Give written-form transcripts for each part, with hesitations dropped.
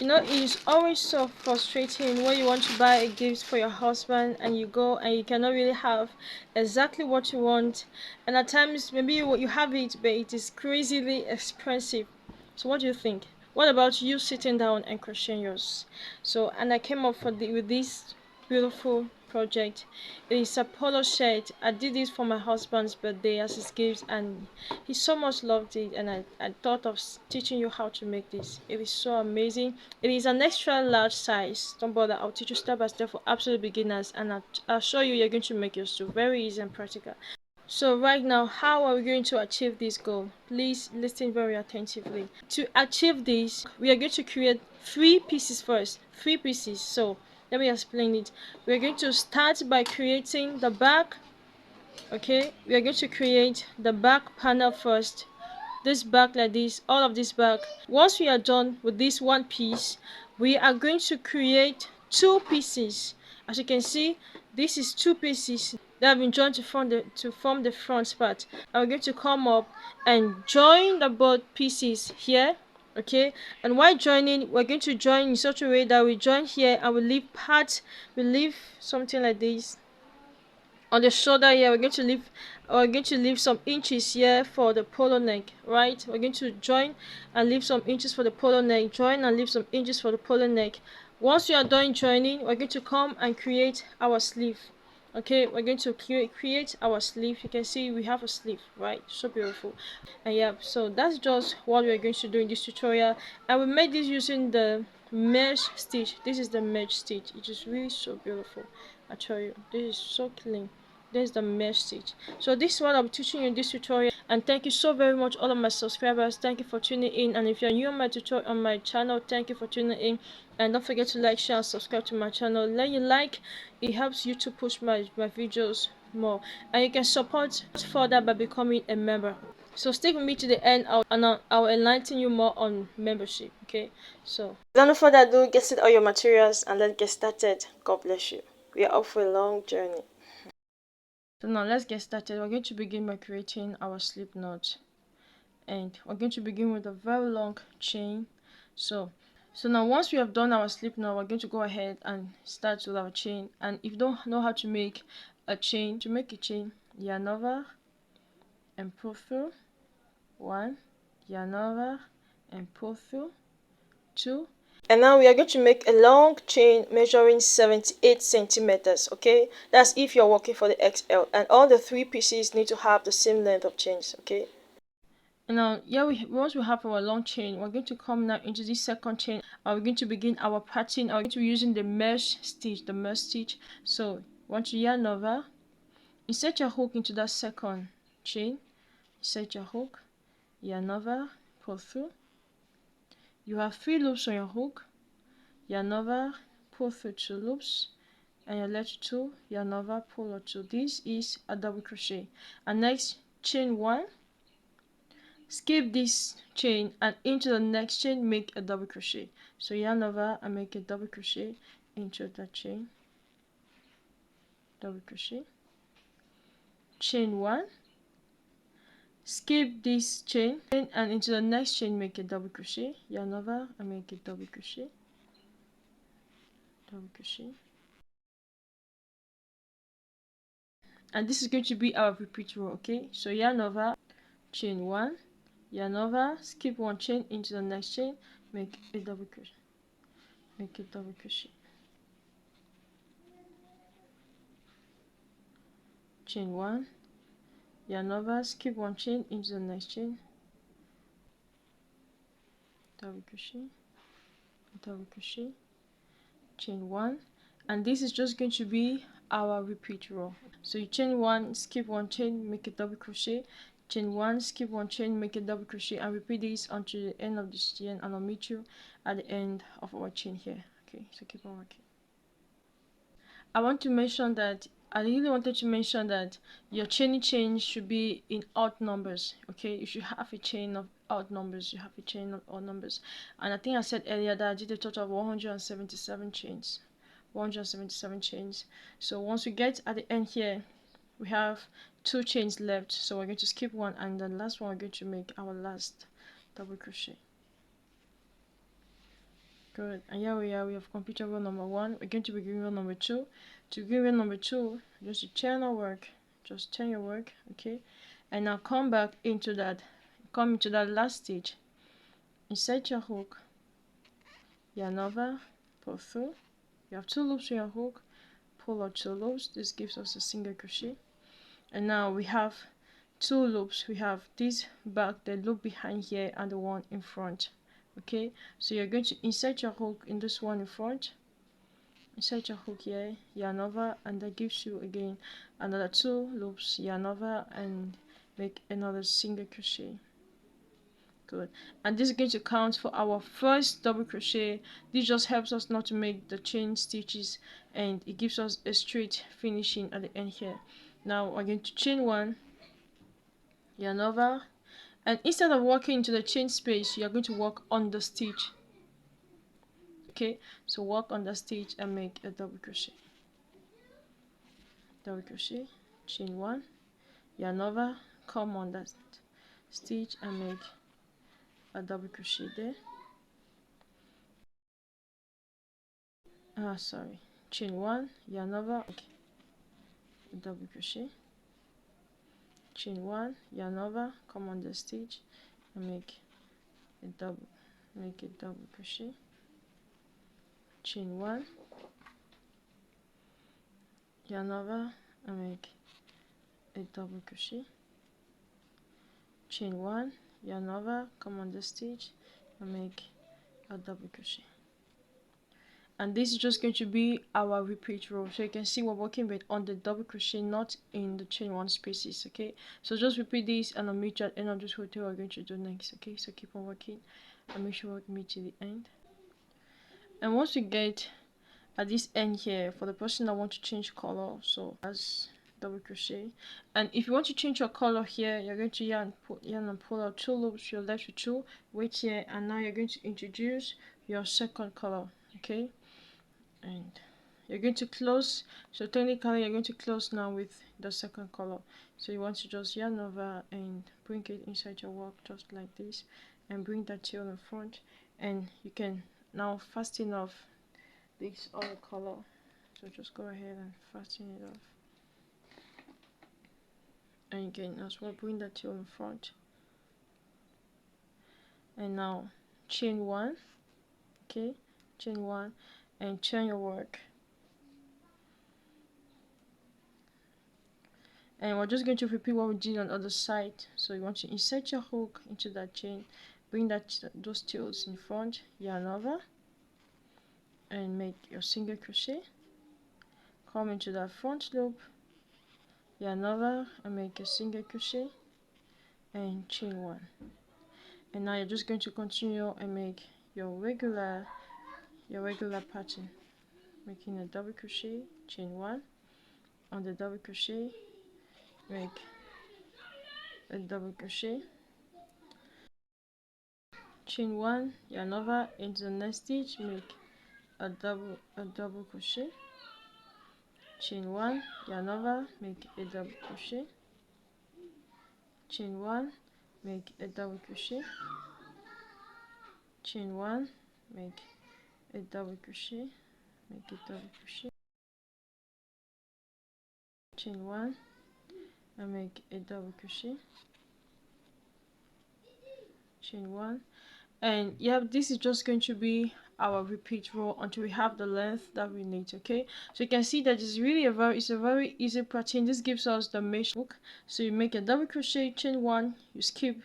You know, it is always so frustrating when you want to buy a gift for your husband and you go and you cannot really have exactly what you want, and at times maybe you have it but it is crazily expensive. So what do you think? What about you sitting down and crocheting yours? So, and I came up with this beautiful project. It is a polo shirt. I did this for my husband's birthday as his gift, and he so much loved it. And I thought of teaching you how to make this. It is so amazing. It is an extra large size. Don't bother, I'll teach you step by step for absolute beginners, and I'll show you you're going to make yours too. Very easy and practical. So right now, how are we going to achieve this goal? Please listen very attentively. To achieve this, we are going to create three pieces first. Three pieces. So let me explain it. We are going to start by creating the back. Okay, we are going to create the back panel first. This back like this, all of this back. Once we are done with this one piece, we are going to create two pieces. As you can see, this is two pieces that have been joined to form the front part, and we're going to come up and join the both pieces here. Okay, and while joining, we're going to join in such a way that we join here and we leave something like this on the shoulder here. We're going to leave some inches here for the polo neck, right? We're going to join and leave some inches for the polo neck, join and leave some inches for the polo neck. Once we are done joining, we're going to come and create our sleeve. Okay, we're going to create our sleeve. You can see we have a sleeve, right? So beautiful. And yeah, so that's just what we're going to do in this tutorial, and we made this using the mesh stitch. This is the mesh stitch. It is really so beautiful. I tell you, this is so clean. This is the mesh stitch. So this is what I'm teaching you in this tutorial, and thank you so very much all of my subscribers. Thank you for tuning in, and if you're new on my tutorial on my channel, thank you for tuning in, and don't forget to like, share and subscribe to my channel. Let you like, it helps you to push my videos more, and you can support further by becoming a member. So stick with me to the end, I'll enlighten you more on membership. Okay, so without no further ado, get set all your materials and let's get started. God bless you. We are off for a long journey. So now let's get started. We're going to begin by creating our slip knot, and we're going to begin with a very long chain. So now once we have done our slip knot, we're going to go ahead and start with our chain. And if you don't know how to make a chain, yarn over and pull through, 1, yarn over and pull through, 2, and now we are going to make a long chain measuring 78 centimeters. Okay, that's if you're working for the XL, and all the three pieces need to have the same length of chains. Okay, and now once we have our long chain, we're going to come now into this second chain, and we're going to begin our pattern. We're going to be using the mesh stitch. So once you yarn over, insert your hook into that second chain, insert your hook, yarn over, pull through. You have 3 loops on your hook, yarn over, pull through 2 loops, and you let 2, yarn over, pull or 2. This is a double crochet. And next, chain 1, skip this chain, and into the next chain make a double crochet. So yarn over and make a double crochet into that chain, double crochet, chain 1, skip this chain, and into the next chain make a double crochet, yarn over and make a double crochet, double crochet. And this is going to be our repeat row. Okay, so yarn over, chain 1, yarn over, skip 1 chain into the next chain, make a double crochet, make a double crochet, chain 1, yarn over, skip 1 chain into the next chain, double crochet, double crochet, chain 1, and this is just going to be our repeat row. So you chain 1, skip 1 chain, make a double crochet, chain 1, skip 1 chain, make a double crochet, and repeat this until the end of this chain, and I'll meet you at the end of our chain here. Okay, so keep on working. I really wanted to mention that your chain should be in odd numbers. Okay, if you have a chain of odd numbers, you have a chain of odd numbers. And I think I said earlier that I did a total of 177 chains. 177 chains. So once we get at the end here, we have 2 chains left. So we're going to skip 1, and the last one we're going to make our last double crochet. Good. And here we are. We have completed row number 1. We're going to begin row number 2. To begin row number 2, just to turn our work. Just turn your work, okay? And now come back into that. Come into that last stitch. Insert your hook. Yarn over. Pull through. You have 2 loops in your hook. Pull out 2 loops. This gives us a single crochet. And now we have 2 loops. We have this back, the loop behind here, and the one in front. Okay, so you're going to insert your hook in this one in front. Insert your hook here, yarn over, and that gives you again another 2 loops, yarn over, and make another single crochet. Good. And this is going to count for our first double crochet. This just helps us not to make the chain stitches, and it gives us a straight finishing at the end here. Now we're going to chain 1, yarn over, and instead of working into the chain space, you are going to work on the stitch. Okay, so work on the stitch and make a double crochet. Double crochet, chain 1, yarn over, come on that stitch and make a double crochet there. Chain 1, yarn over, okay, a double crochet. Chain 1, yarn over, come on the stitch and make a double crochet. Chain 1, yarn over and make a double crochet. Chain 1, yarn over, come on the stitch and make a double crochet. And this is just going to be our repeat row. So you can see we're working with on the double crochet, not in the chain 1 spaces. Okay, so just repeat this and I'll meet you at the end of this row we're going to do next. Okay, so keep on working and make sure we meet to the end. And once we get at this end here, for the person that want to change color, so as double crochet, and if you want to change your color here, you're going to yarn and pull out 2 loops. You're left with 2, wait here, and now you're going to introduce your second color. Okay, and you're going to close, so technically you're going to close now with the second color. So you want to just yarn over and bring it inside your work just like this, and bring that tail in front, and you can now fasten off this other color. So just go ahead and fasten it off, and again as well bring that tail in front, and now chain 1. Okay, chain 1 and turn your work, and we're just going to repeat what we did on the other side. So you want to insert your hook into that chain, bring those tails in front, yarn over and make your single crochet, come into that front loop, yarn over and make a single crochet and chain 1. And now you're just going to continue and make your regular pattern, making a double crochet, chain 1, on the double crochet make a double crochet, chain 1, yarn over into the next stitch, make a double crochet, chain 1, yarn over, make a double crochet, chain 1, make a double crochet, chain 1, make a double crochet, make a double crochet, chain 1 and make a double crochet, chain 1, and yeah, this is just going to be our repeat row until we have the length that we need. Okay, so you can see that it's really a very easy pattern. This gives us the mesh hook. So you make a double crochet, chain 1, you skip,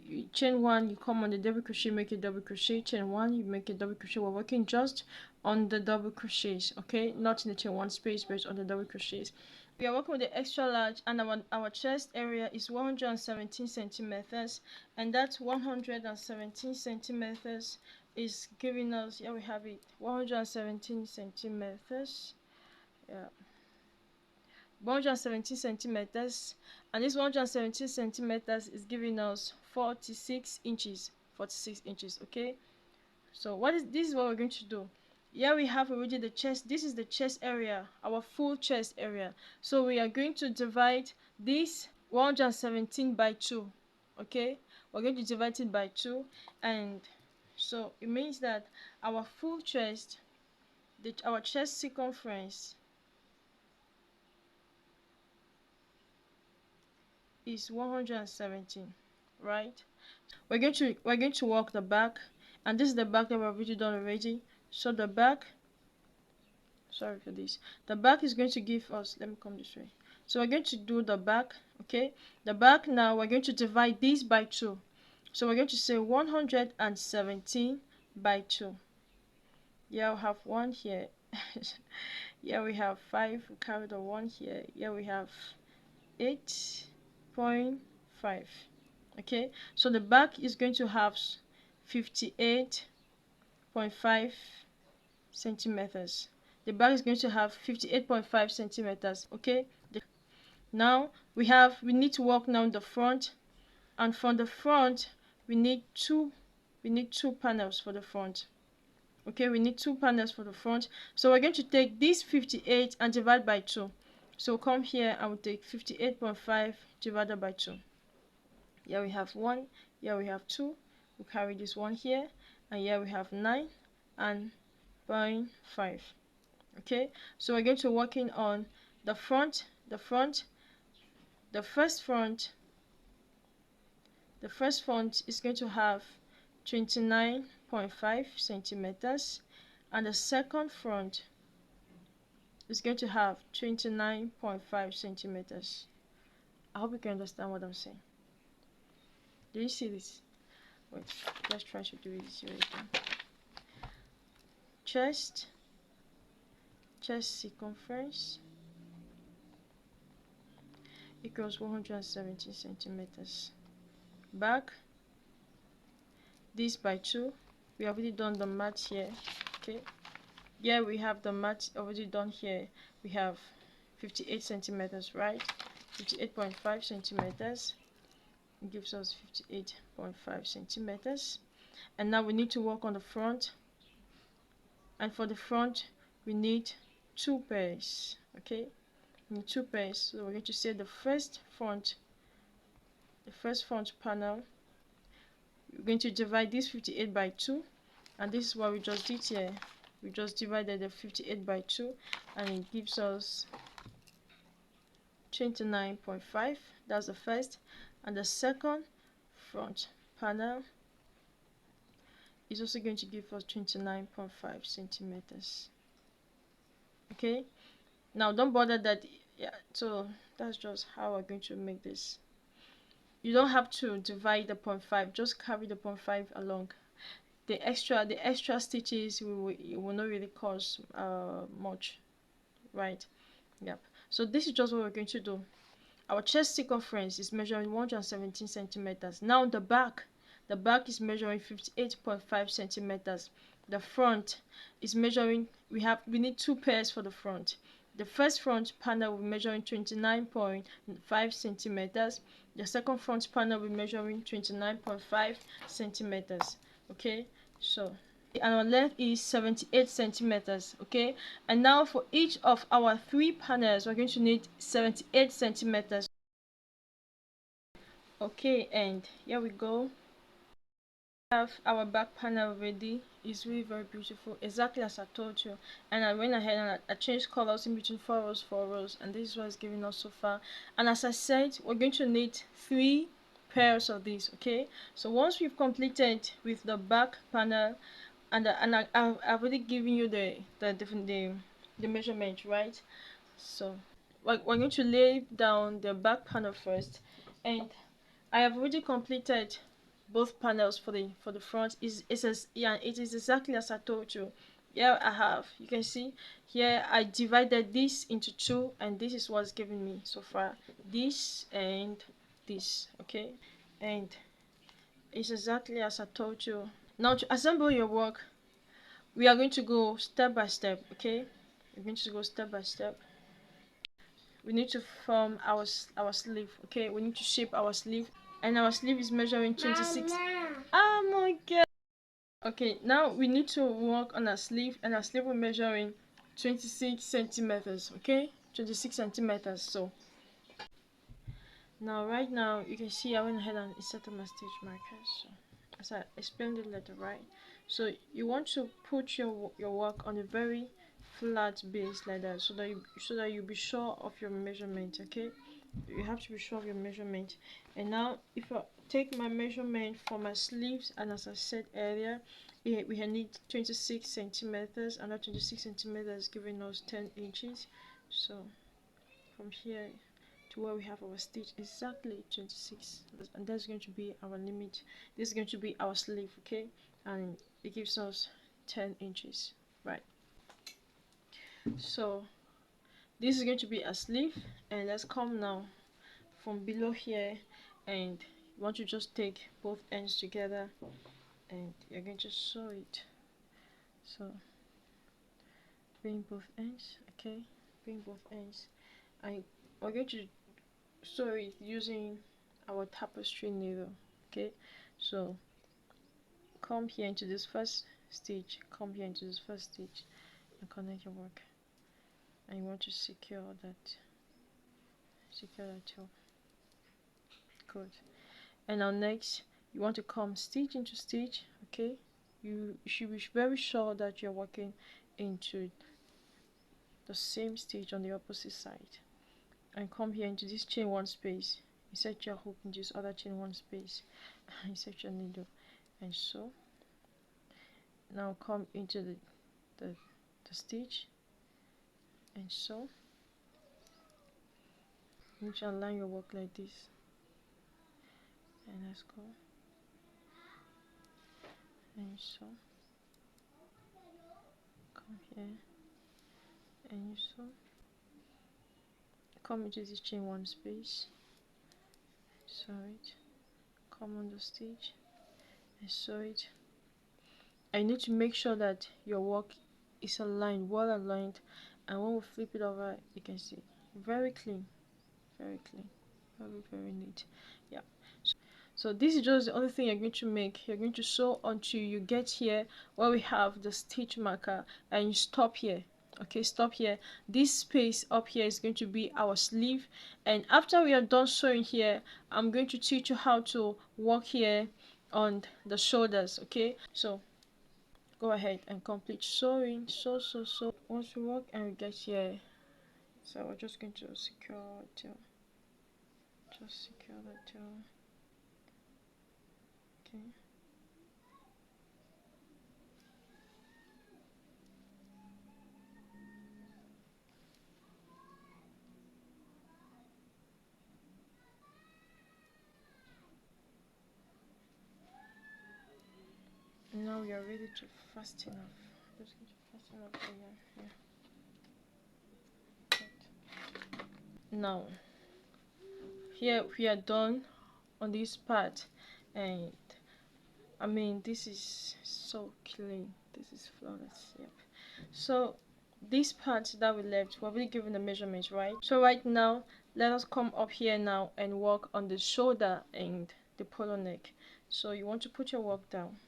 you chain 1, you come on the double crochet, make a double crochet, chain 1, you make a double crochet. We're working just on the double crochets, okay, not in the chain 1 space, but on the double crochets. We are working with the extra large, and our chest area is 117 centimeters, and that 117 centimeters is giving us, here we have it, 117 centimeters, yeah, 117 centimeters, and this 117 centimeters is giving us 46 inches. Okay, so this is what we're going to do. Here we have already the chest. This is the chest area, our full chest area. So we are going to divide this 117 by 2. Okay, we're going to divide it by 2, and So it means that our full chest, our chest circumference is 117, right? We're going to work the back, and this is the back that we've already done already. So the back, sorry for this, the back is going to give us, let me come this way. So we're going to do the back, okay? The back, now we're going to divide this by 2. So we're going to say 117 by 2. Yeah, we have 1 here. Yeah, we have 5. We carry the 1 here. Yeah, we have 8.5. Okay, so the back is going to have 58.5 centimeters. The back is going to have 58.5 centimeters. Okay, now we need to work now the front, and from the front we need two panels for the front. Okay, we need 2 panels for the front. So we're going to take this 58 and divide by 2. So come here and we'll take 58.5 divided by 2. Here we have 1, here we have 2. We'll carry this 1 here, and here we have 9 and 0.5. Okay, so we're going to working on the front. The first front is going to have 29.5 centimeters, and the second front is going to have 29.5 centimeters. I hope you can understand what I'm saying. Do you see this? Wait, let's try to do it this way again. Chest circumference equals 170 centimeters. Back, this by 2. We have already done the math here. Okay, yeah, we have the math already done here. We have 58 centimeters, right? 58.5 centimeters gives us 58.5 centimeters. And now we need to work on the front, and for the front we need 2 pairs. Okay, we need 2 pairs. So we're going to say the first front panel, we're going to divide this 58 by 2, and this is what we just did here. We just divided the 58 by 2, and it gives us 29.5. That's the first. And the second front panel is also going to give us 29.5 centimeters. Okay, now don't bother that. Yeah, so that's just how we're going to make this. You don't have to divide the 0.5, just carry the 0.5 along. The extra stitches will not really cost much, right? Yep. So this is just what we're going to do. Our chest circumference is measuring 117 centimeters. Now the back is measuring 58.5 centimeters. The front is measuring, we need 2 pairs for the front. The first front panel will be measuring 29.5 centimeters. The second front panel will be measuring 29.5 centimeters. Okay, so and our length is 78 centimeters. Okay, and now for each of our 3 panels we're going to need 78 centimeters. Okay, and here we go. Have our back panel ready. It's really very beautiful, exactly as I told you. And I went ahead and I changed colors in between 4 rows, and this is what it's giving us so far. And as I said, we're going to need 3 pairs of these. Okay, so once we've completed with the back panel, and I've already given you the measurement, right? So we're going to lay down the back panel first, and I have already completed both panels for the front. It is exactly as I told you. Here I have, you can see here I divided this into 2, and this is what's giving me so far, this and this. Okay, and it's exactly as I told you. Now to assemble your work, we are going to go step by step. Okay, we're going to go step by step. We need to form our sleeve. Okay, we need to shape our sleeve, and our sleeve is measuring 26. Mama. Oh my god. Okay, now we need to work on our sleeve, and our sleeve will measuring 26 centimeters. Okay, 26 centimeters. So now right now you can see I went ahead and inserted my stitch markers. So as I explained it later, right? So you want to put your work on a very flat base like that, so that you be sure of your measurement. Okay, you have to be sure of your measurement. And now if I take my measurement for my sleeves, and as I said earlier, we need 26 centimeters, and that 26 centimeters giving us 10 inches. So from here to where we have our stitch, exactly 26, and that's going to be our limit. This is going to be our sleeve, okay, and it gives us 10 inches, right? So this is going to be a sleeve, and let's come now from below here, and you want to just take both ends together, and you're going to sew it. So bring both ends, okay, bring both ends, and we're going to sew it using our tapestry needle. Okay, so come here into this first stitch, come here into this first stitch, and connect your work, and you want to secure that top. Good. And now next you want to come stitch into stitch. Okay, you should be very sure that you're working into the same stitch on the opposite side, and come here into this chain one space, insert your hook into this other chain one space, insert your needle, and sew. Now come into the stitch and sew. You need to align your work like this, and let's go, and sew. Come here and you sew. Come into this chain one space, sew it, come on the stitch and sew it. I need to make sure that your work is aligned, well aligned, and when we flip it over, you can see very clean, very clean, very neat. Yeah. So this is just the only thing you're going to make. You're going to sew until you get here where we have the stitch marker, and you stop here. Okay, stop here. This space up here is going to be our sleeve, and after we are done sewing here, I'm going to teach you how to work here on the shoulders. Okay, so go ahead and complete sewing. Sew. Once we work and we get here, so we're just going to secure the tail. Just secure the tail. Okay. Now we are ready to fasten off. Just going to fasten off the yarn here. Right. Now here we are done on this part, and I mean this is so clean. This is flawless. Yep. So this part that we left, we're already given the measurements, right? So right now let us come up here now and work on the shoulder and the polo neck. So you want to put your work down.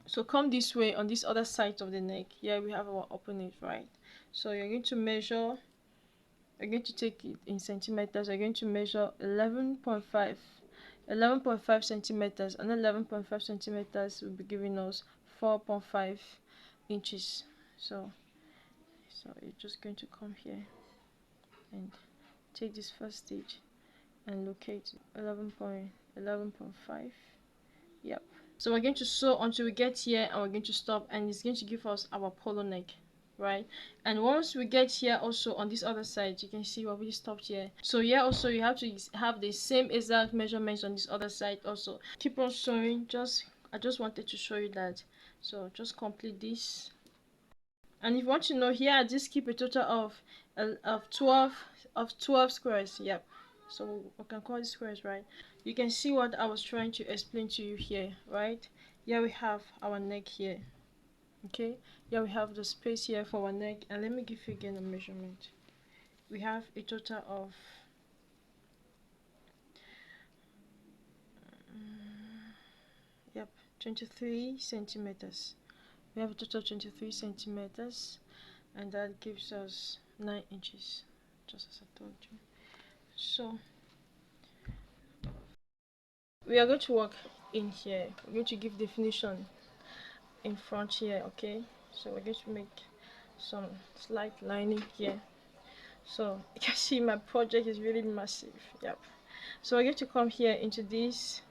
So come this way on this other side of the neck. Here we have our opening, right? So you're going to measure, you're going to take it in centimeters. You're going to measure 11.5 centimeters, and 11.5 centimeters will be giving us 4.5 inches. So you're just going to come here and take this first stitch and locate 11.5. Yep. So we're going to sew until we get here, and we're going to stop, and it's going to give us our polo neck, right? And once we get here also on this other side, you can see we already stopped here. So here also you have to have the same exact measurements on this other side also. Keep on sewing. I just wanted to show you that. So just complete this. And if you want to know, here I just keep a total of 12 squares. Yep. So we can call it squares, right? You can see what I was trying to explain to you here, right? Here we have our neck here. Okay, here we have the space here for our neck, and let me give you again a measurement. We have a total of 23 centimeters. We have a total of 23 centimeters, and that gives us 9 inches, just as I told you. So we are going to work in here. We're going to give definition in front here. Okay, so we're going to make some slight lining here. So you can see my project is really massive. Yep. So we're going to come here into this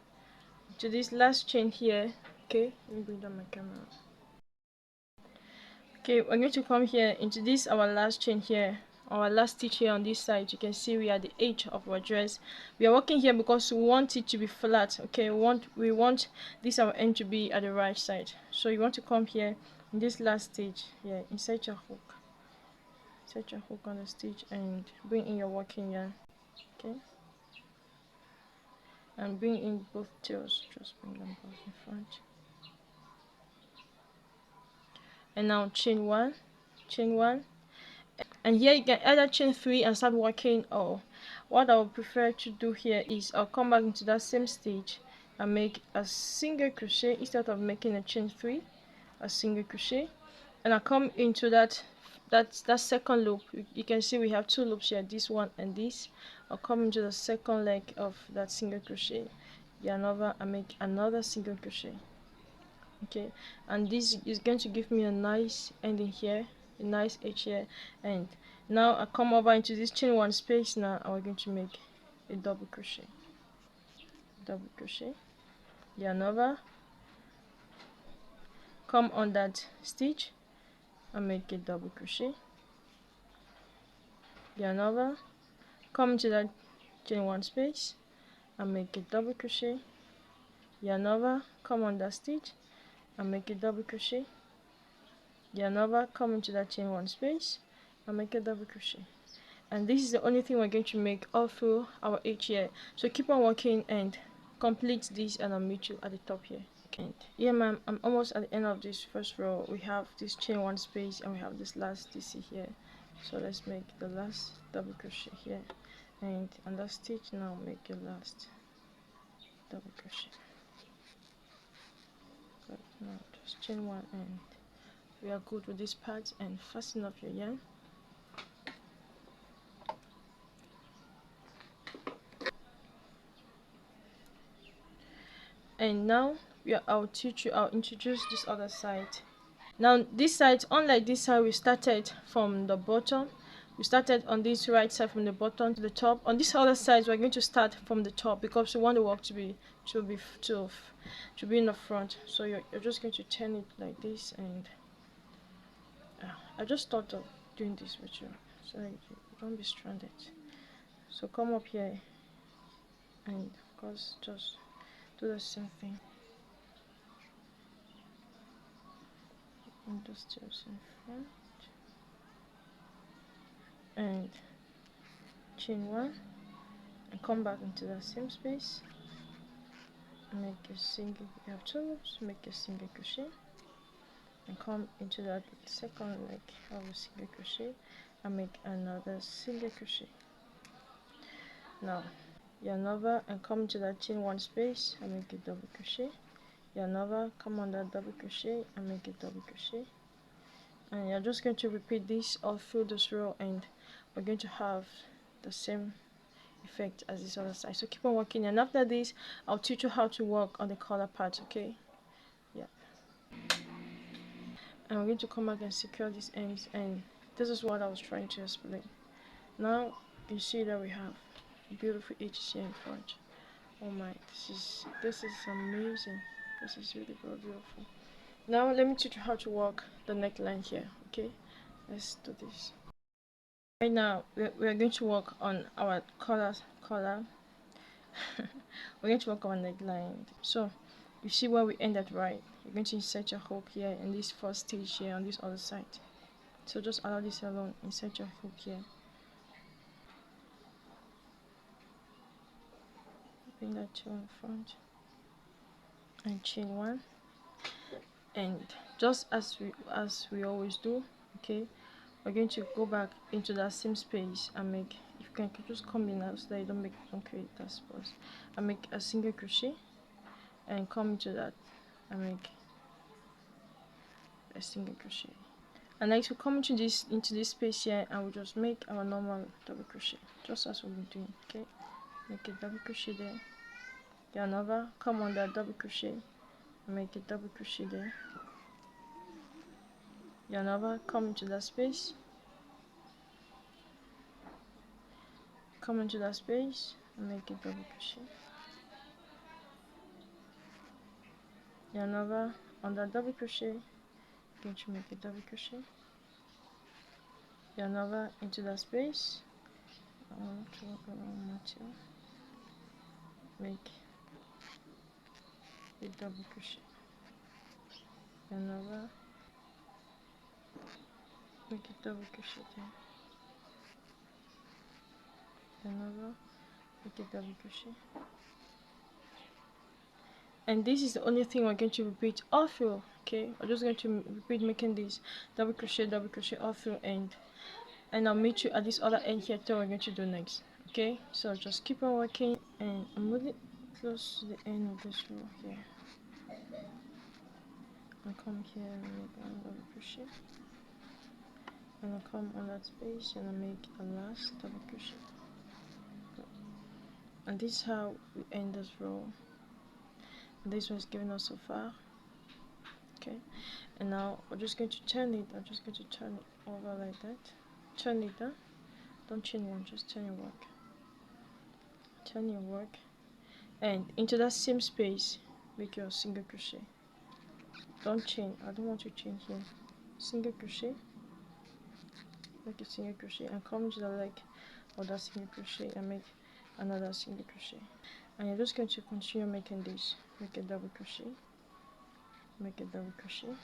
last chain here. Okay, let me bring down my camera. Okay, we're going to come here into this our last chain here, our last stitch here on this side. You can see we are the edge of our dress. We are working here because we want it to be flat. Okay, we want this our end to be at the right side. So you want to come here in this last stitch here, insert your hook on the stitch and bring in your working yarn. Okay, and bring in both tails, just bring them both in front. And now chain one, and here you can either chain 3 and start working, or what I would prefer to do here is I'll come back into that same stitch and make a single crochet instead of making a chain 3, a single crochet, and I'll come into that second loop. You can see we have 2 loops here, this one and this. I'll come into the second leg of that single crochet, yarn over and make another single crochet. Okay, and this is going to give me a nice ending here, a nice edge here. And now I come over into this chain 1 space now, and we're going to make a double crochet, yarn over, come on that stitch and make a double crochet, yarn over, come into that chain 1 space and make a double crochet, yarn over, come on that stitch and make a double crochet, yarn over, come into that chain 1 space and make a double crochet. And this is the only thing we're going to make all through our edge here. So keep on working and complete this, and I'll meet you at the top here. Okay, yeah ma'am, I'm almost at the end of this first row. We have this chain 1 space and we have this last DC here. So let's make the last double crochet here, and on that stitch now make your last double crochet. But now just chain 1 and we are good with this part, and fasten up your yarn. And now I'll introduce this other side. Now this side, unlike this side, we started from the bottom. We started on this right side from the bottom to the top. On this other side, we're going to start from the top because we want the work to be in the front. So you're just going to turn it like this, and I just thought of doing this with you so that you don't be stranded. So come up here and of course just do the same thing. And just tails in front and chain 1 and come back into that same space, make a single, you have 2 loops, make a single crochet and come into that second leg of a single crochet and make another single crochet. Now yarn over and come to that chain 1 space and make a double crochet, yarn over, come on that double crochet and make a double crochet. And you're just going to repeat this all through this row, and we're going to have the same effect as this other side. So keep on working, and after this I'll teach you how to work on the collar part. Okay, yeah. And we're going to come back and secure these ends, and this is what I was trying to explain. Now you see that we have beautiful edges here in front. Oh my, this is amazing. This is really very beautiful. Now let me teach you how to work the neckline here. Okay, let's do this. Right now we are going to work on our collar. We're going to work on neckline. So you see where we ended, right? You're going to insert your hook here in this first stitch here on this other side. So just allow this alone. Insert your hook here. Bring that tail in front and chain 1. And just as we always do, okay, we're going to go back into that same space and make, if you can just come in now so that you don't create that space, and make a single crochet and come into that and make a single crochet. And next we come into this space here and we'll just make our normal double crochet just as we've been doing. Okay, make a double crochet there yarn over, come under double crochet, make a double crochet there, yarn over, come into that space, come into that space and make a double crochet, yarn over, under double crochet, going to make a double crochet, yarn over into that space, I want to work around my tail, make a double crochet, yarn over, make a double crochet there, yarn over, make a double crochet. And this is the only thing we're going to repeat all through. Okay, we're just going to repeat making this double crochet all through, and I'll meet you at this other end here that we're going to do next. Okay, so just keep on working, and I'm really close to the end of this row here. I'll come here and make one double crochet, and I'll come on that space and I'll make a last double crochet, and this is how we end this row. And this one's given us so far. Okay, and now we're just going to turn it. I'm just going to turn it over like that. Turn it down. Don't chain one, just turn your work. Turn your work, and into that same space, make your single crochet. Don't chain. I don't want to chain here. Single crochet. Make a single crochet, and come to the leg of that single crochet and make another single crochet. And you're just going to continue making this. Make a double crochet. Make a double crochet,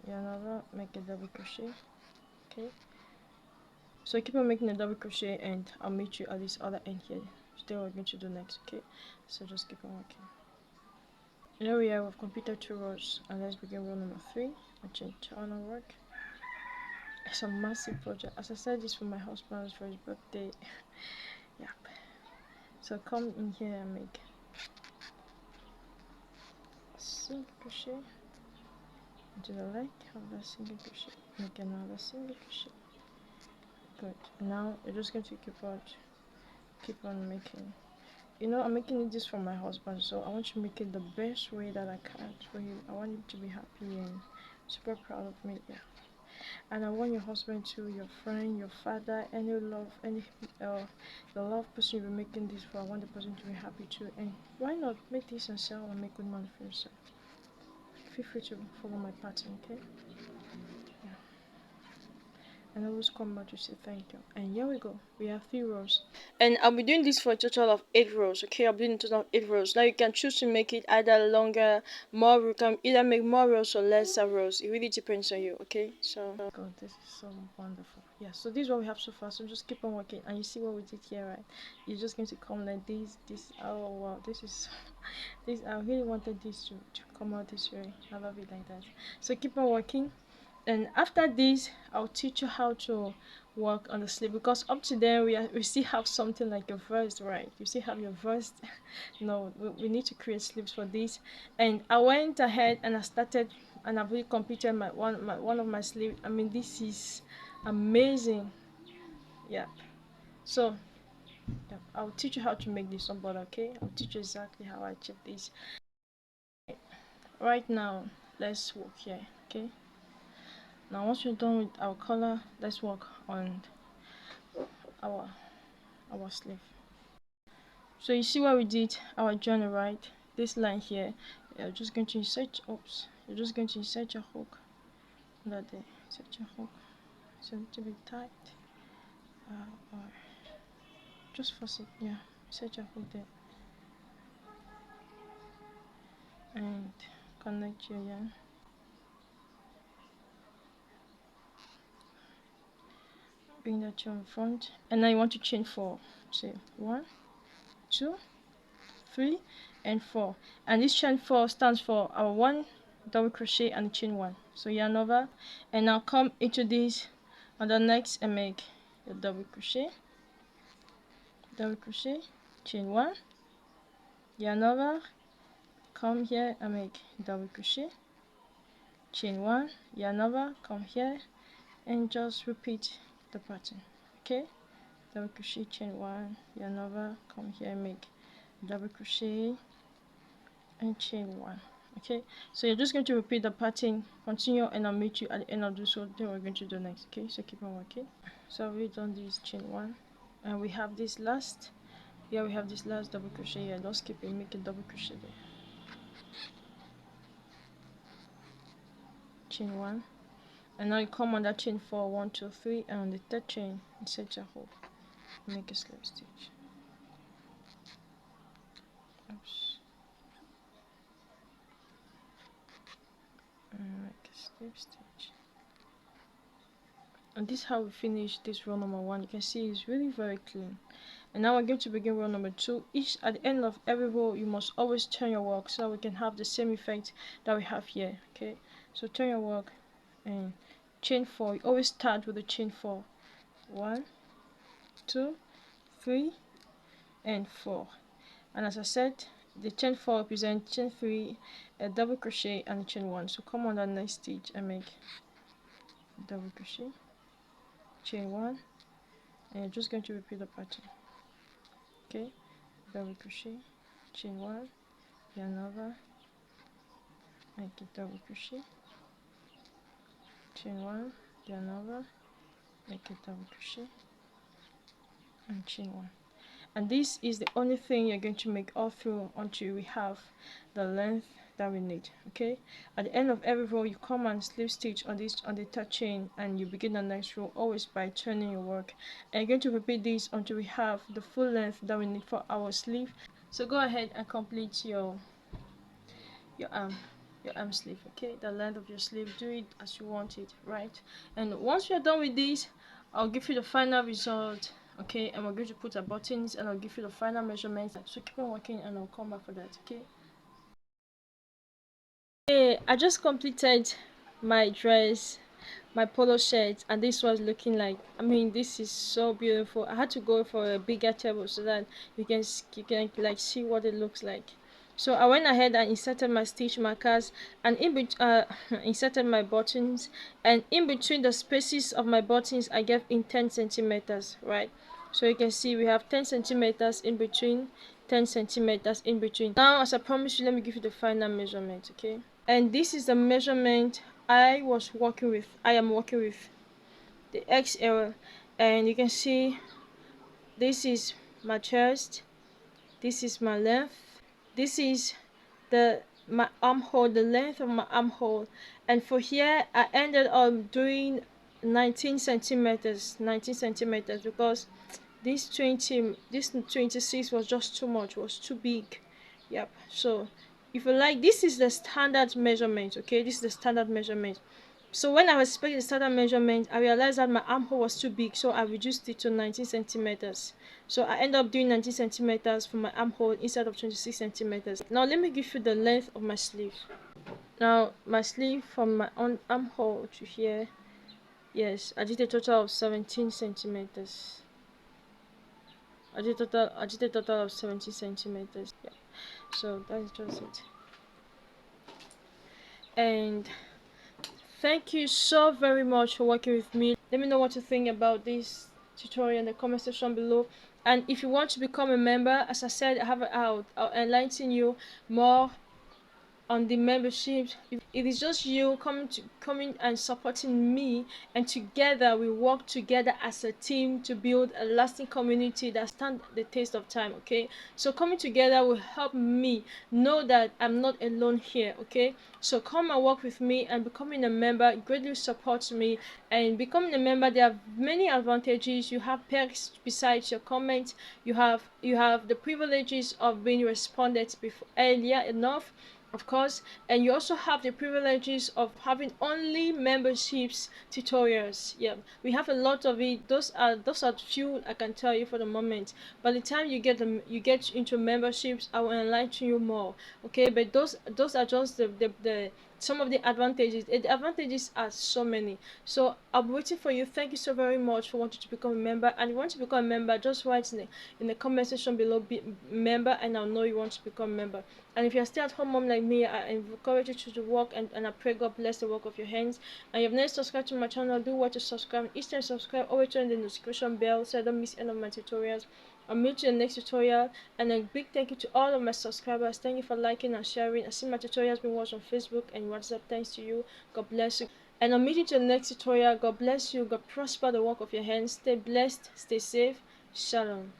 yarn over, make a double crochet. Okay, so keep on making a double crochet, and I'll meet you at this other end here. Still, we're going to do next. Okay, so just keep on working. Here we are, we've completed 2 rows, and let's begin row number 3. I change on our work. It's a massive project. As I said, this for my husband's for his birthday. Yep. So come in here and make single crochet into the leg of that single crochet, make another single crochet. Good. Now you're just going to keep on making. You know, I'm making this for my husband, so I want to make it the best way that I can for him. I want him to be happy and super proud of me. Yeah. And I want your husband to, your friend, your father, any the love person you're making this for, I want the person to be happy too. And why not make this and sell and make good money for yourself? Feel free to follow my pattern, okay? Yeah. And always come back to say thank you. And here we go. We have 3 rows. And I'll be doing this for a total of 8 rows, okay? I'll be doing a total of 8 rows. Now you can choose to make it either longer, more. You can either make more rows or lesser rows. It really depends on you, okay? So, God, this is so wonderful. Yeah, so this is what we have so far. So just keep on working. And you see what we did here, right? You're just going to come like this. Oh, wow. This is... I really wanted this to come out this way. I love it like that. So keep on working. And after this, I'll teach you how to work on the sleeve, because up to then we still have something like a verse, right? You still have your verse. No, we need to create sleeves for this. And I went ahead and I started, and I've really completed one of my sleeves. I mean, this is amazing. Yeah. So yeah, I'll teach you how to make this on board, okay? I'll teach you exactly how I achieve this. Right now, let's work here, okay? Now once we're done with our color, let's work on our sleeve. So you see what we did, our journey, right? This line here, you're just going to insert you're just going to insert your hook under there. Insert your hook. It's a little bit tight, or just force it. Yeah, insert your hook there and connect your yarn. Bring that to in front, and now you want to chain 4. Say 1, 2, 3, and 4. And this chain 4 stands for our 1 double crochet and chain 1. So yarn over, and now come into this on the next and make your double crochet, chain 1, yarn over, come here and make double crochet, chain 1, yarn over, come here, and just repeat the pattern. Okay, double crochet, chain 1, yarn over, come here and make double crochet and chain 1. Okay, so you're just going to repeat the pattern, continue, and I'll meet you at the end of this one. Then we're going to do next. Okay, so keep on working. So we've done this chain 1, and we have this last. Yeah, we have this last double crochet here. Just keep it, make a double crochet there. Chain 1, and now you come on that chain 4, 1, 2, 3, and on the third chain, insert your hook, make a slip stitch. Oops. And make a slip stitch. And this is how we finish this row number 1. You can see it's really very clean. And now we're going to begin row number 2. At the end of every row, you must always turn your work so we can have the same effect that we have here. Okay, so turn your work and chain 4. You always start with the chain 4. 1, 2, 3, and 4. And as I said, the chain 4 represents chain 3, a double crochet, and chain 1. So come on that next stitch and make double crochet, chain 1, and you're just going to repeat the pattern. Okay, double crochet, chain 1, another, make a double crochet, chain 1, another, make a double crochet, and chain 1. And this is the only thing you're going to make all through until we have the length that we need. Okay, at the end of every row, you come and slip stitch on the third chain, and you begin the next row always by turning your work. And you're going to repeat this until we have the full length that we need for our sleeve. So go ahead and complete your arm sleeve. Okay, the length of your sleeve, do it as you want it, right? And once you're done with this, I'll give you the final result. Okay, and we're going to put our buttons, and I'll give you the final measurements. So keep on working, and I'll come back for that. Okay. Okay, I just completed my dress, my polo shirt, and this was looking like, I mean, this is so beautiful. I had to go for a bigger table so that you can like see what it looks like. So I went ahead and inserted my stitch markers, and inserted my buttons, and in between the spaces of my buttons I gave in 10 centimeters, right? So you can see we have 10 centimeters in between, 10 centimeters in between. Now, as I promised you, let me give you the final measurement. Okay, and this is the measurement I am working with the XL, and you can see this is my chest, this is my length, this is my armhole, the length of my armhole, and for here I ended up doing 19 centimeters because this 26 was just too much, was too big. Yep. So if you like, this is the standard measurement. Okay, this is the standard measurement. So when I was expecting the standard measurement, I realized that my armhole was too big, so I reduced it to 19 centimeters. So I ended up doing 19 centimeters for my armhole instead of 26 centimeters. Now let me give you the length of my sleeve. Now my sleeve from my armhole to here, yes, I did a total of 17 centimeters. I did a total of 17 centimeters. Yeah. So that's just it. And thank you so very much for working with me. Let me know what you think about this tutorial in the comment section below. And if you want to become a member, as I said, I'll enlighten you more on the membership. It is just you coming and supporting me, and together we work together as a team to build a lasting community that stands the test of time. Okay, so coming together will help me know that I'm not alone here. Okay, so come and work with me, and becoming a member greatly supports me. And becoming a member, there are many advantages. You have perks besides your comments. You have the privileges of being responded before earlier enough, of course, and you also have the privileges of having only memberships tutorials. Yeah, we have a lot of it. Those are few I can tell you for the moment. By the time you get into memberships, I will enlighten you more. Okay, but those are just the some of the advantages. The advantages are so many. So I'm waiting for you. Thank you so very much for wanting to become a member. And if you want to become a member, just write in the comment section below, be member, and I'll know you want to become a member. And if you're still at home mom like me, I encourage you to work, and I pray God bless the work of your hands. And if you've never subscribed to my channel, do watch to subscribe. Each time subscribe, always turn the notification bell so I don't miss any of my tutorials. I'll meet you in the next tutorial, and a big thank you to all of my subscribers. Thank you for liking and sharing. I see my tutorials being watched on Facebook and WhatsApp. Thanks to you. God bless you. And I'll meet you in the next tutorial. God bless you. God prosper the work of your hands. Stay blessed. Stay safe. Shalom.